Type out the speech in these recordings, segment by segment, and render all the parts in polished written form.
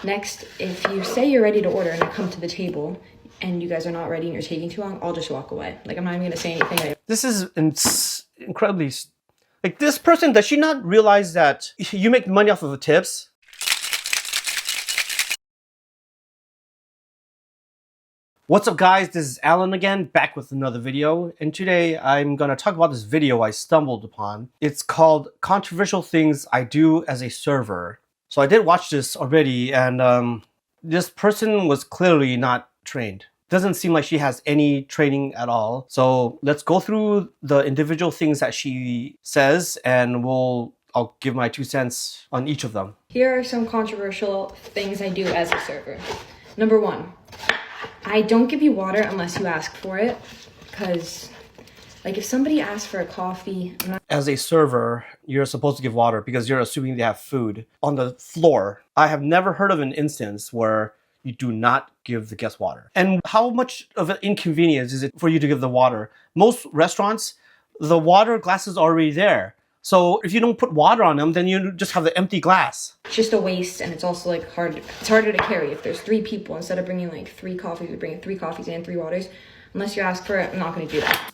Next, if you say you're ready to order and I come to the table and you guys are not ready and you're taking too long, I'll just walk away. Like, I'm not even gonna say anything. This is incredibly... Like, this person, does she not realize that you make money off of the tips? What's up guys, this is Alan again, back with another video, and today I'm gonna talk about this video I stumbled upon. It's called Controversial Things I Do as a Server. So I did watch this already, and this person was clearly not trained. Doesn't seem like she has any training at all. So let's go through the individual things that she says, and I'll give my 2 cents on each of them. Here are some controversial things I do as a server. Number 1, I don't give you water unless you ask for it, because like if somebody asks for a coffee, As a server, you're supposed to give water because you're assuming they have food on the floor. I have never heard of an instance where you do not give the guest water. And how much of an inconvenience is it for you to give the water? Most restaurants, the water glass is already there. So if you don't put water on them, then you just have the empty glass. it's just a waste, and it's also like it's harder to carry. If there's 3 people, instead of bringing like 3 coffees, we bring 3 coffees and 3 waters. Unless you ask for it, I'm not gonna do that.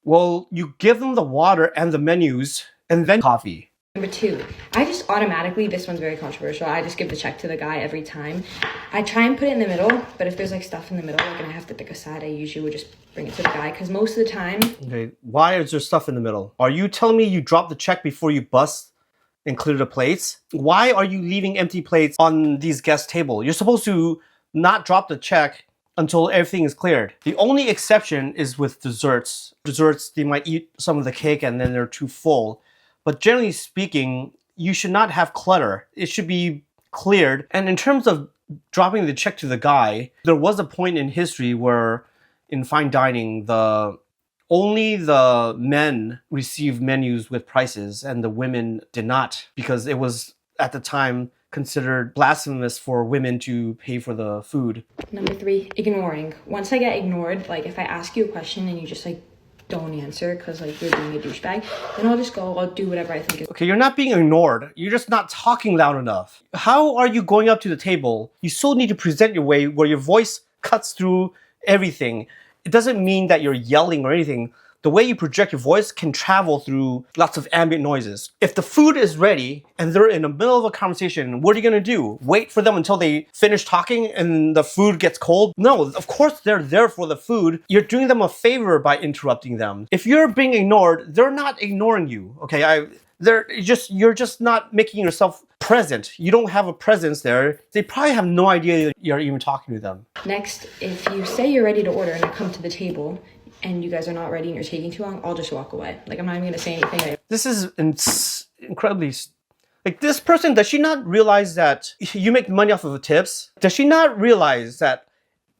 Well, you give them the water and the menus and then coffee. Number 2, I just automatically, this one's very controversial, I just give the check to the guy every time. I try and put it in the middle, but if there's like stuff in the middle, like, and I have to pick a side, I usually would just bring it to the guy, because most of the time... Okay, why is there stuff in the middle? Are you telling me you drop the check before you bust and clear the plates? Why are you leaving empty plates on these guest table? You're supposed to not drop the check until everything is cleared. The only exception is with desserts. Desserts, they might eat some of the cake and then they're too full. But generally speaking, you should not have clutter. It should be cleared. And in terms of dropping the check to the guy, there was a point in history where in fine dining, only the men received menus with prices and the women did not, because it was at the time considered blasphemous for women to pay for the food. Number 3, ignoring. Once I get ignored, like if I ask you a question and you just like don't answer because like you're being a douchebag, then I'll just go, I'll do whatever I think is... Okay, you're not being ignored. You're just not talking loud enough. How are you going up to the table? You still need to present your way where your voice cuts through everything. It doesn't mean that you're yelling or anything. The way you project your voice can travel through lots of ambient noises. If the food is ready and they're in the middle of a conversation, what are you gonna do? Wait for them until they finish talking and the food gets cold? No, of course they're there for the food. You're doing them a favor by interrupting them. If you're being ignored, they're not ignoring you, okay? You're just not making yourself present. You don't have a presence there. They probably have no idea that you're even talking to them. Next, if you say you're ready to order and I come to the table and you guys are not ready and you're taking too long, I'll just walk away. Like, I'm not even gonna say anything. This is incredibly... Like, this person, does she not realize that you make money off of the tips? Does she not realize that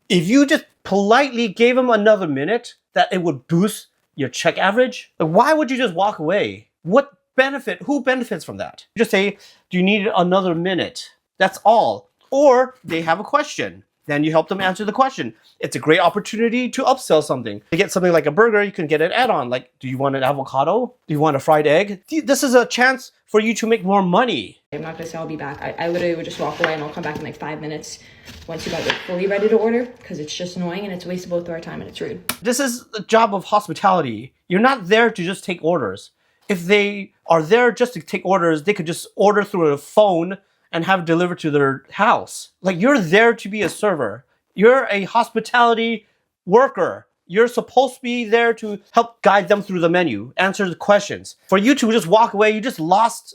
if you just politely gave him another minute, that it would boost your check average? Like, why would you just walk away? What benefit? Who benefits from that? You just say, do you need another minute? That's all. Or they have a question. Then you help them answer the question. It's a great opportunity to upsell something. To get something like a burger, you can get an add-on. Like, do you want an avocado? Do you want a fried egg? This is a chance for you to make more money. I'm not gonna say I'll be back. I literally would just walk away and I'll come back in like 5 minutes once you guys are fully ready to order, because it's just annoying and it's a waste of both of our time and it's rude. This is the job of hospitality. You're not there to just take orders. If they are there just to take orders, they could just order through a phone and have it delivered to their house. Like, you're there to be a server. You're a hospitality worker. You're supposed to be there to help guide them through the menu, answer the questions. For you to just walk away, you just lost...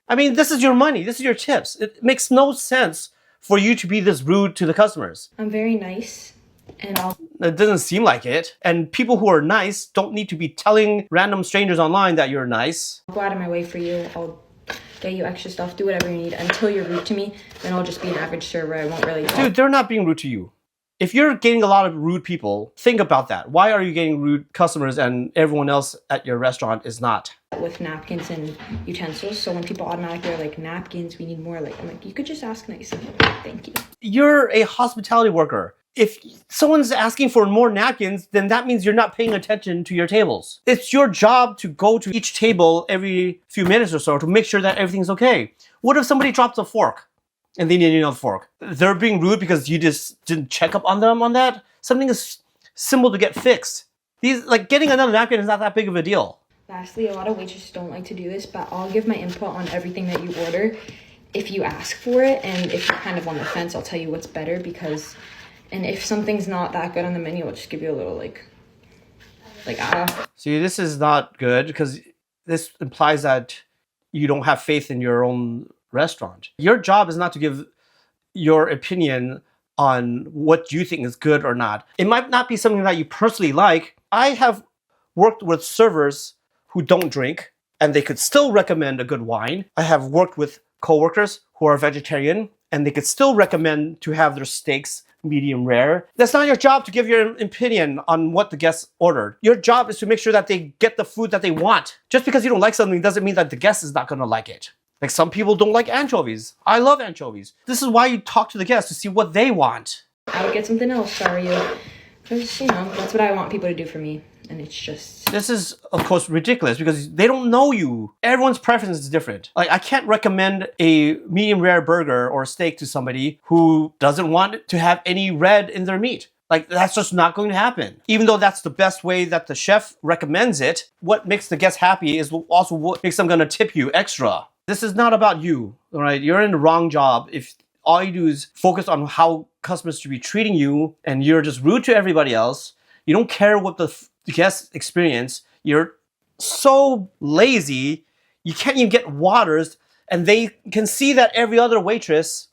I mean, this is your money. This is your tips. It makes no sense for you to be this rude to the customers. I'm very nice, and It doesn't seem like it. And people who are nice don't need to be telling random strangers online that you're nice. I'll go out of my way for you. I'll get you extra stuff, do whatever you need. Until you're rude to me, then I'll just be an average server. I won't really... Dude, they're not being rude to you. If you're getting a lot of rude people, think about that. Why are you getting rude customers and everyone else at your restaurant is not? With napkins and utensils, so when people automatically are like, napkins, we need more, like, I'm like, you could just ask nicely. Thank you. You're a hospitality worker. If someone's asking for more napkins, then that means you're not paying attention to your tables. It's your job to go to each table every few minutes or so to make sure that everything's okay. What if somebody drops a fork? and they need another fork. They're being rude because you just didn't check up on them on that. Something is simple to get fixed. Like getting another napkin is not that big of a deal. Lastly, a lot of waitresses don't like to do this, but I'll give my input on everything that you order if you ask for it, and if you're kind of on the fence, I'll tell you what's better, and if something's not that good on the menu, I'll just give you a little See, this is not good because this implies that you don't have faith in your own restaurant. Your job is not to give your opinion on what you think is good or not. It might not be something that you personally like. I have worked with servers who don't drink and they could still recommend a good wine. I have worked with coworkers who are vegetarian and they could still recommend to have their steaks medium rare. That's not your job to give your opinion on what the guests ordered. Your job is to make sure that they get the food that they want. Just because you don't like something doesn't mean that the guest is not going to like it. Like some people don't like anchovies. I love anchovies. This is why you talk to the guests to see what they want. I would get something else, sorry. Because, that's what I want people to do for me. And it's just... This is, of course, ridiculous because they don't know you. Everyone's preference is different. Like, I can't recommend a medium rare burger or steak to somebody who doesn't want to have any red in their meat. Like, that's just not going to happen. Even though that's the best way that the chef recommends it, what makes the guest happy is also what makes them going to tip you extra. This is not about you, all right? You're in the wrong job if all you do is focus on how customers should be treating you and you're just rude to everybody else. You don't care what the guest experience. You're so lazy, you can't even get waters, and they can see that every other waitress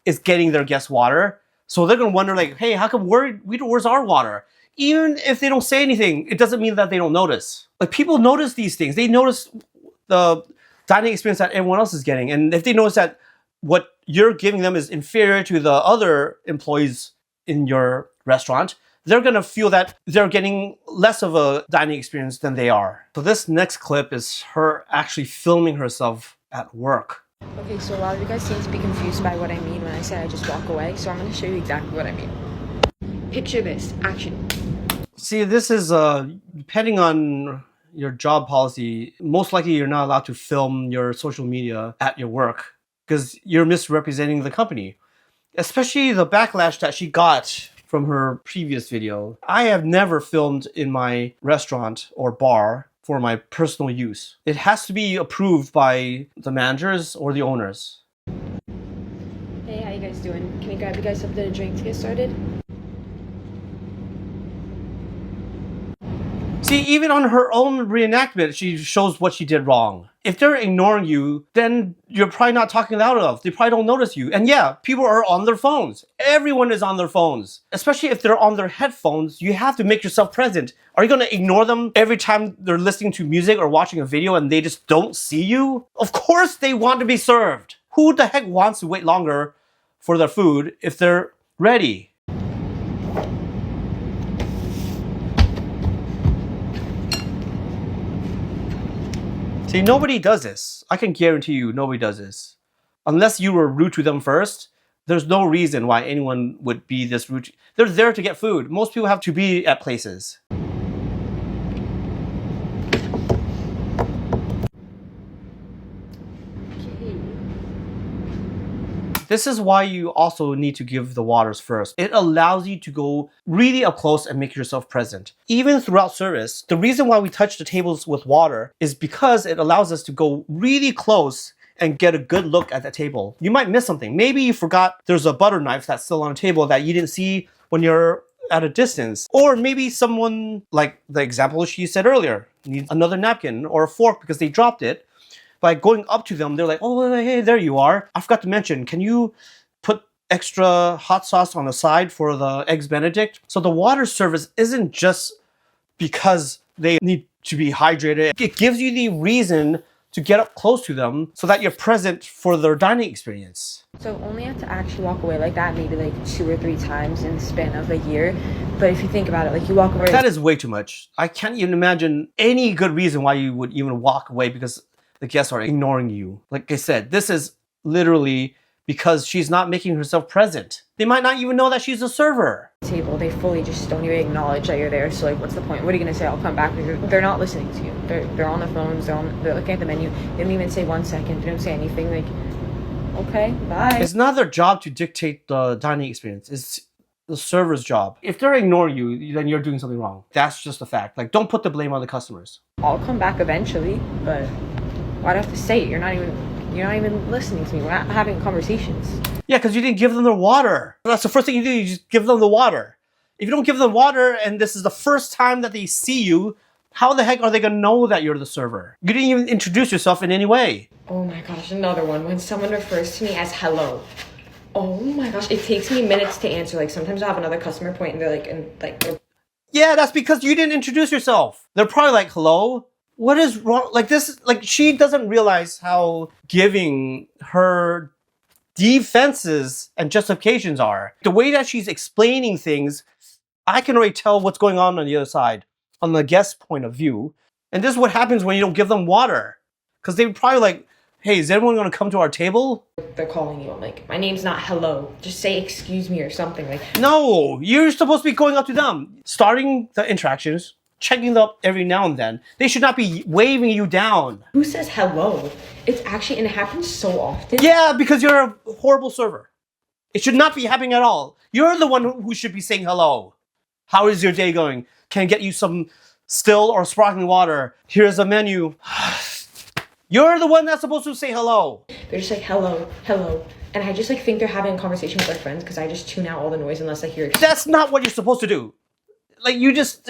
is getting their guest water. So they're gonna wonder like, hey, how come where's our water? Even if they don't say anything, it doesn't mean that they don't notice. Like people notice these things. They notice the dining experience that everyone else is getting. And if they notice that what you're giving them is inferior to the other employees in your restaurant, they're going to feel that they're getting less of a dining experience than they are. So this next clip is her actually filming herself at work. Okay, so a lot of you guys seem to be confused by what I mean when I say I just walk away. So I'm going to show you exactly what I mean. Picture this. Action. See, this is, depending on your job policy, most likely you're not allowed to film your social media at your work because you're misrepresenting the company. Especially the backlash that she got from her previous video. I have never filmed in my restaurant or bar for my personal use. It has to be approved by the managers or the owners. Hey, how you guys doing? Can we grab you guys something to drink to get started? See, even on her own reenactment, she shows what she did wrong. If they're ignoring you, then you're probably not talking loud enough. They probably don't notice you. And yeah, people are on their phones. Everyone is on their phones. Especially if they're on their headphones, you have to make yourself present. Are you going to ignore them every time they're listening to music or watching a video and they just don't see you? Of course they want to be served. Who the heck wants to wait longer for their food if they're ready? See, nobody does this. I can guarantee you nobody does this. Unless you were rude to them first, there's no reason why anyone would be this rude. They're there to get food. Most people have to be at places. This is why you also need to give the waters first. It allows you to go really up close and make yourself present. Even throughout service, the reason why we touch the tables with water is because it allows us to go really close and get a good look at the table. You might miss something. Maybe you forgot there's a butter knife that's still on the table that you didn't see when you're at a distance. Or maybe someone, like the example she said earlier, needs another napkin or a fork because they dropped it. By going up to them, they're like, oh, hey, there you are. I forgot to mention, can you put extra hot sauce on the side for the Eggs Benedict? So the water service isn't just because they need to be hydrated. It gives you the reason to get up close to them so that you're present for their dining experience. So only have to actually walk away like that maybe like 2 or 3 times in the span of a year. But if you think about it, like you walk away... That is way too much. I can't even imagine any good reason why you would even walk away because the guests are ignoring you. Like I said, this is literally because she's not making herself present. They might not even know that she's a server. Table, they fully just don't even acknowledge that you're there. So like, what's the point? What are you gonna say? I'll come back. They're not listening to you. They're on their phones. They're looking at the menu. They don't even say 1 second. They don't say anything. Like, Okay, bye. It's not their job to dictate the dining experience. It's the server's job. If they're ignoring you, then you're doing something wrong. That's just a fact. Like, don't put the blame on the customers. I'll come back eventually, but why'd I have to say it? You're not even listening to me. We're not having conversations. Yeah, because you didn't give them their water. That's the first thing you do. You just give them the water. If you don't give them water and this is the first time that they see you, how the heck are they going to know that you're the server? You didn't even introduce yourself in any way. Oh my gosh, another one. When someone refers to me as hello. Oh my gosh, it takes me minutes to answer. Like, sometimes I'll have another customer point and they're Yeah, that's because you didn't introduce yourself. They're probably like, hello? What is wrong? Like, this, like, she doesn't realize how giving her defenses and justifications are. The way that she's explaining things, I can already tell what's going on the other side, on the guest point of view. And this is what happens when you don't give them water. Because they would probably like, hey, is anyone going to come to our table? they're calling you. I'm like, my name's not hello. Just say excuse me or something. Like, No, you're supposed to be going up to them, starting the interactions, checking them up every now and then. They should not be waving you down. who says hello? It's actually, and it happens so often. Yeah, because you're a horrible server. It should not be happening at all. You're the one who should be saying hello. How is your day going? Can I get you some still or sparkling water? Here's a menu. You're the one that's supposed to say hello. They're just like, hello, hello. And I just like think they're having a conversation with their friends because I just tune out all the noise unless I hear it. That's not what you're supposed to do. Like, you just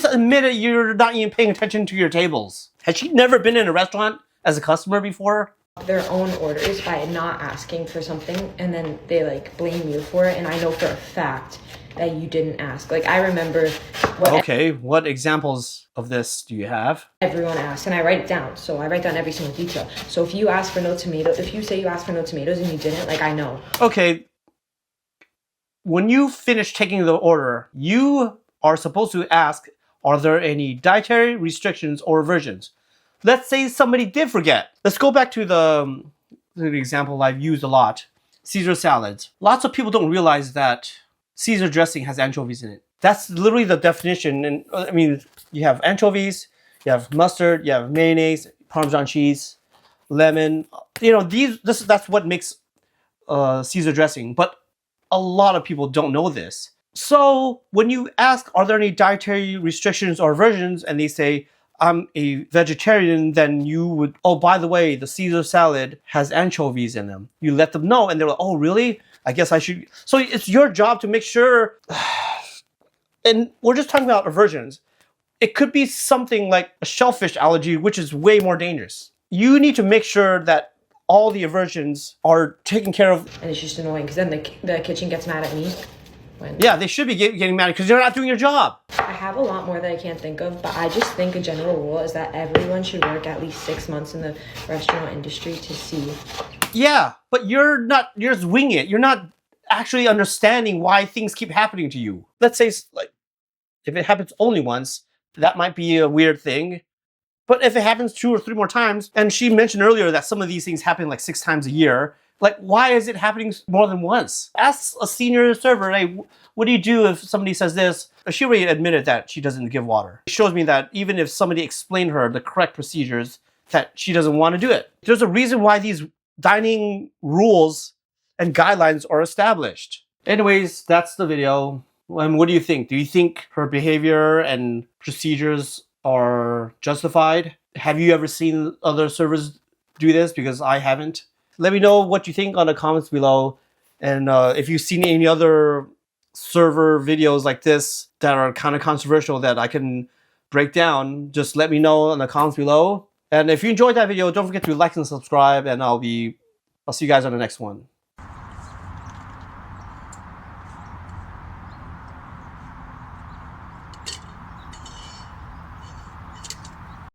admitted you're not even paying attention to your tables. Has she never been in a restaurant as a customer before? Their own orders by not asking for something, and then they like blame you for it. And I know for a fact that you didn't ask. Like, I remember Okay, what examples of this do you have? everyone asked, and I write it down. So I write down every single detail. So if you ask for no tomato, if you say you asked for no tomatoes and you didn't, like, I know. Okay, when you finish taking the order, you are supposed to ask, are there any dietary restrictions or aversions? Let's say somebody did forget. Let's go back to the example I've used a lot. Caesar salads. Lots of people don't realize that Caesar dressing has anchovies in it. That's literally the definition. And I mean, you have anchovies, you have mustard, you have mayonnaise, Parmesan cheese, lemon. You know, that's what makes Caesar dressing. But a lot of people don't know this. So when you ask, are there any dietary restrictions or aversions, and they say, I'm a vegetarian, then you would, oh, by the way, the Caesar salad has anchovies in them. You let them know, and they're like, oh, really? I guess I should. So it's your job to make sure. And we're just talking about aversions. It could be something like a shellfish allergy, which is way more dangerous. You need to make sure that all the aversions are taken care of. And it's just annoying because then the kitchen gets mad at me. Yeah, they should be getting mad because you're not doing your job. I have a lot more that I can't think of, but I just think a general rule is that everyone should work at least 6 months in the restaurant industry to see. Yeah, but you're just winging it. You're not actually understanding why things keep happening to you. Let's say, like, if it happens only once, that might be a weird thing. But if it happens 2 or 3 more times, and she mentioned earlier that some of these things happen like 6 times a year, like, why is it happening more than once? Ask a senior server, hey, what do you do if somebody says this? She already admitted that she doesn't give water. It shows me that even if somebody explained her the correct procedures, that she doesn't want to do it. There's a reason why these dining rules and guidelines are established. Anyways, that's the video. And what do you think? Do you think her behavior and procedures are justified? Have you ever seen other servers do this? Because I haven't. Let me know what you think on the comments below. And if you've seen any other server videos like this that are kind of controversial that I can break down, just let me know in the comments below. And if you enjoyed that video, don't forget to like and subscribe, and I'll see you guys on the next one.